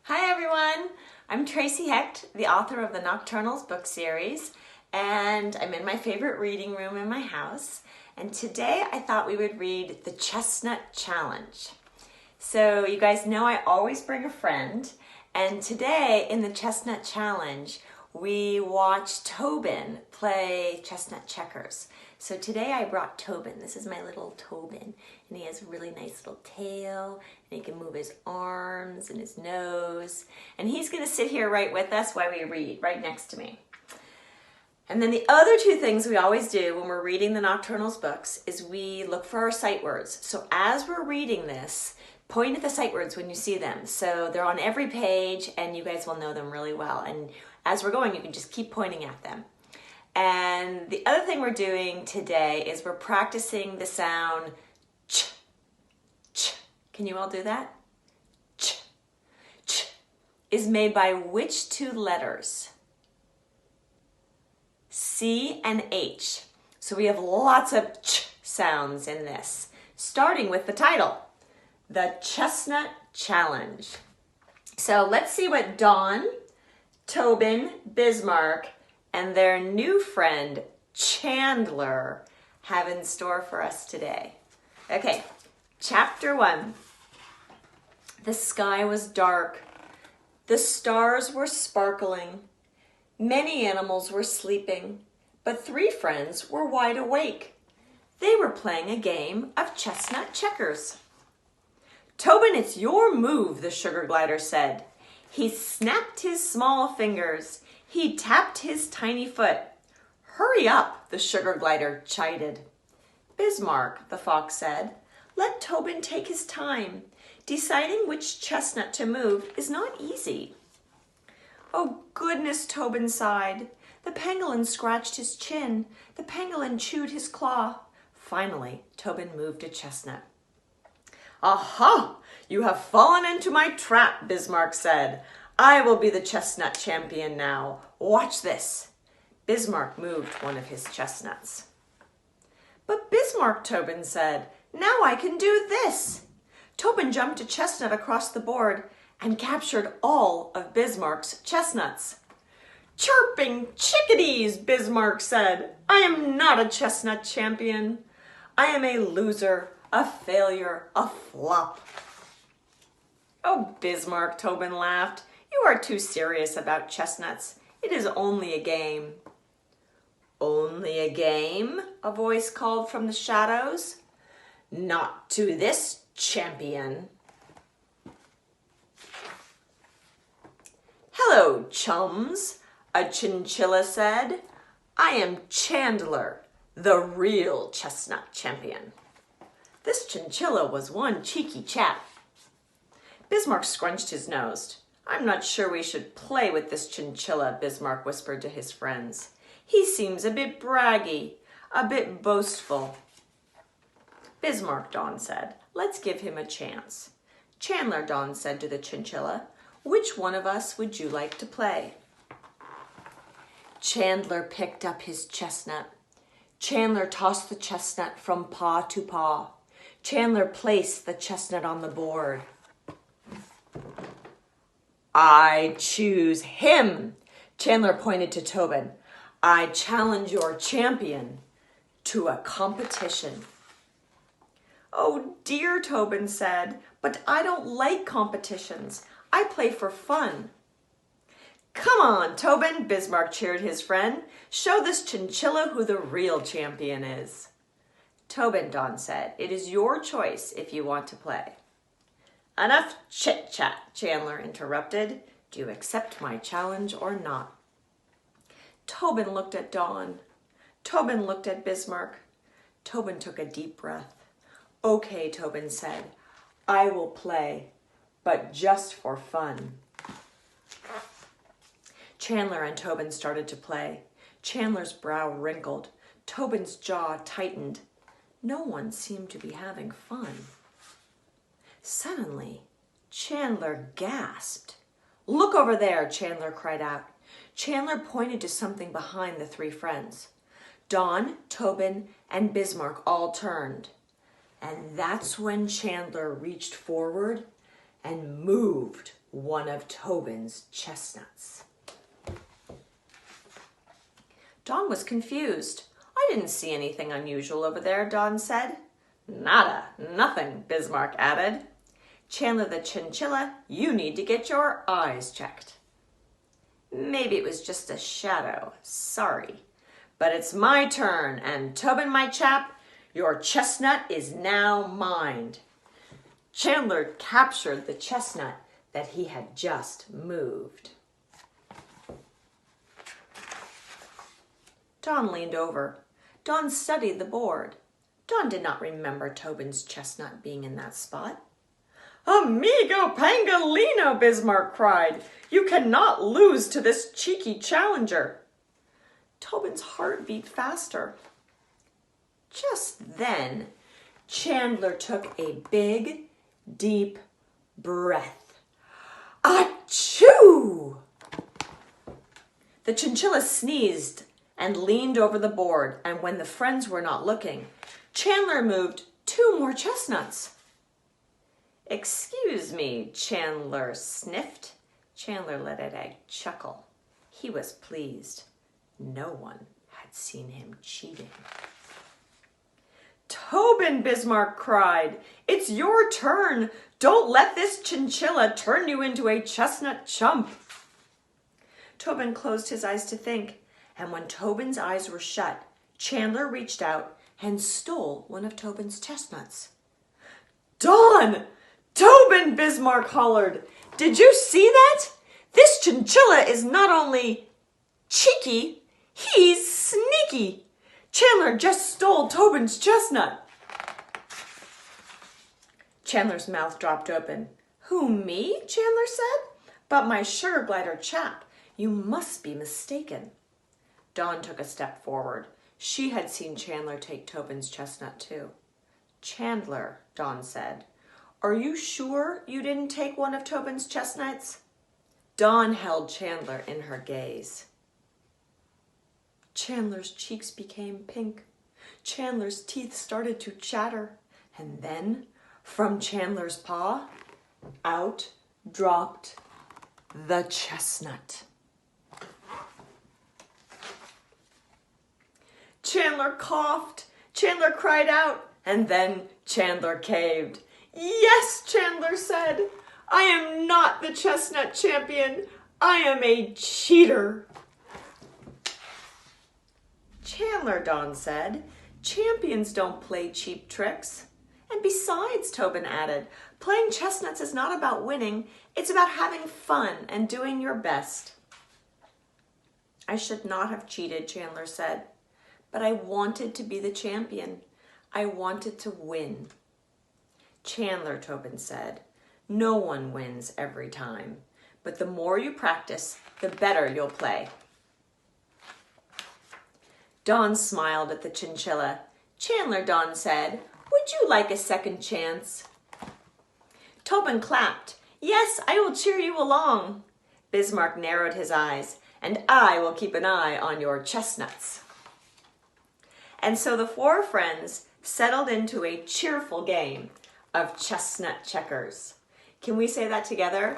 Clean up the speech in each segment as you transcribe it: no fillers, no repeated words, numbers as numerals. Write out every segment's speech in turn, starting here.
Hi everyone, I'm Tracey Hecht, the author of the Nocturnals book series, and I'm in my favorite reading room in my house. And today I thought we would read the Chestnut Challenge. So you guys know I always bring a friend, and today in the Chestnut Challenge we watched Tobin play chestnut checkers. So today I brought Tobin. This is my little Tobin, and he has a really nice little tail, and he can move his arms and his nose, and he's gonna sit here right with us while we read, right next to me. And then the other two things we always do when we're reading the Nocturnals books is we look for our sight words. So as we're reading this, point at the sight words when you see them. So they're on every page and you guys will know them really well. And as we're going, you can just keep pointing at them. And the other thing we're doing today is we're practicing the sound ch, ch. Can you all do that? Ch, ch is made by which two letters? C and H. So we have lots of ch sounds in this, starting with the title, The Chestnut Challenge. So let's see what Dawn, Tobin, Bismark, and their new friend, Chandler, have in store for us today. Okay, chapter 1. The sky was dark. The stars were sparkling. Many animals were sleeping, but 3 friends were wide awake. They were playing a game of chestnut checkers. "Tobin, it's your move," the sugar glider said. He snapped his small fingers. He tapped his tiny foot. "Hurry up," the sugar glider chided. "Bismark," the fox said, "let Tobin take his time. Deciding which chestnut to move is not easy." "Oh goodness," Tobin sighed. The pangolin scratched his chin. The pangolin chewed his claw. Finally, Tobin moved a chestnut. "Aha! You have fallen into my trap," Bismarck said. "I will be the chestnut champion now. Watch this." Bismarck moved one of his chestnuts. "But Bismarck," Tobin said, "now I can do this." Tobin jumped a chestnut across the board and captured all of Bismarck's chestnuts. "Chirping chickadees," Bismarck said. "I am not a chestnut champion. I am a loser, a failure, a flop." "Oh, Bismarck," Tobin laughed. "You are too serious about chestnuts. It is only a game." "Only a game?" a voice called from the shadows. "Not to this champion." "Hello, chums," a chinchilla said. "I am Chandler, the real chestnut champion." This chinchilla was one cheeky chap. Bismarck scrunched his nose. "I'm not sure we should play with this chinchilla," Bismarck whispered to his friends. "He seems a bit braggy, a bit boastful." "Bismarck," Dawn said, "let's give him a chance." "Chandler," Dawn said to the chinchilla, "which one of us would you like to play?" Chandler picked up his chestnut. Chandler tossed the chestnut from paw to paw. Chandler placed the chestnut on the board. "I choose him." Chandler pointed to Tobin. "I challenge your champion to a competition." "Oh dear," Tobin said, "but I don't like competitions. I play for fun." "Come on, Tobin," Bismarck cheered his friend. "Show this chinchilla who the real champion is." "Tobin," Dawn said, "it is your choice if you want to play." "Enough chit-chat," Chandler interrupted. "Do you accept my challenge or not?" Tobin looked at Dawn. Tobin looked at Bismarck. Tobin took a deep breath. "Okay," Tobin said, "I will play, but just for fun." Chandler and Tobin started to play. Chandler's brow wrinkled. Tobin's jaw tightened. No one seemed to be having fun. Suddenly, Chandler gasped. "Look over there," Chandler cried out. Chandler pointed to something behind the 3 friends. Dawn, Tobin, and Bismarck all turned. And that's when Chandler reached forward and moved one of Tobins' chestnuts. Dawn was confused. I didn't see anything unusual over there, Dawn said. Nada, nothing, Bismark added. Chandler the chinchilla, you need to get your eyes checked. Maybe it was just a shadow, sorry. But it's my turn, and Tobin, my chap, your chestnut is now mine. Chandler captured the chestnut that he had just moved. Dawn leaned over. Dawn studied the board. Dawn did not remember Tobin's chestnut being in that spot. Amigo pangolino, Bismark cried. You cannot lose to this cheeky challenger. Tobin's heart beat faster. Just then, Chandler took a big, deep breath. Achoo! The chinchilla sneezed and leaned over the board, and when the friends were not looking, Chandler moved 2 more chestnuts. Excuse me, Chandler sniffed. Chandler let out a chuckle. He was pleased. No one had seen him cheating. Tobin, Bismarck cried. It's your turn. Don't let this chinchilla turn you into a chestnut chump. Tobin closed his eyes to think, and when Tobin's eyes were shut, Chandler reached out and stole one of Tobin's chestnuts. Dawn! Tobin, Bismarck hollered. Did you see that? This chinchilla is not only cheeky, he's sneaky. Chandler just stole Tobin's chestnut. Chandler's mouth dropped open. Who, me? Chandler said. But my sugar glider chap, you must be mistaken. Dawn took a step forward. She had seen Chandler take Tobin's chestnut too. Chandler, Dawn said, are you sure you didn't take one of Tobin's chestnuts? Dawn held Chandler in her gaze. Chandler's cheeks became pink. Chandler's teeth started to chatter. And then, from Chandler's paw, out dropped the chestnut. Chandler coughed. Chandler cried out. And then Chandler caved. Yes, Chandler said. I am not the chestnut champion. I am a cheater. Chandler, Dawn said, champions don't play cheap tricks. And besides, Tobin added, playing chestnuts is not about winning. It's about having fun and doing your best. I should not have cheated, Chandler said, but I wanted to be the champion. I wanted to win. Chandler, Tobin said, no one wins every time, but the more you practice, the better you'll play. Dawn smiled at the chinchilla. Chandler, Dawn said, would you like a second chance? Tobin clapped. Yes, I will cheer you along. Bismarck narrowed his eyes. And I will keep an eye on your chestnuts. And so the 4 friends settled into a cheerful game of chestnut checkers. Can we say that together?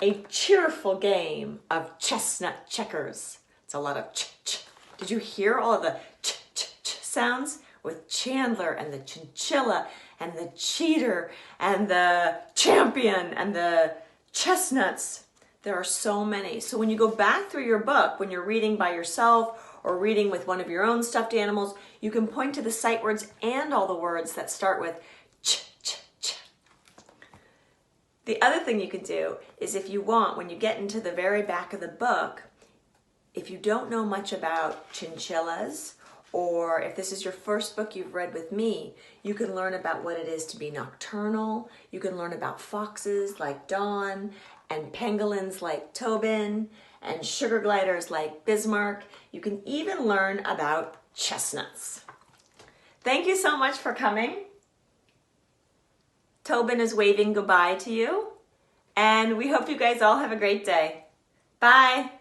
A cheerful game of chestnut checkers. It's a lot of ch-ch. Did you hear all of the ch-ch-ch sounds? With Chandler and the chinchilla and the cheater and the champion and the chestnuts. There are so many. So when you go back through your book, when you're reading by yourself or reading with one of your own stuffed animals, you can point to the sight words and all the words that start with ch-ch-ch. The other thing you can do is, if you want, when you get into the very back of the book, if you don't know much about chinchillas, or if this is your first book you've read with me, you can learn about what it is to be nocturnal. You can learn about foxes like Dawn, and pangolins like Tobin, and sugar gliders like Bismarck. You can even learn about chestnuts. Thank you so much for coming. Tobin is waving goodbye to you, and we hope you guys all have a great day. Bye.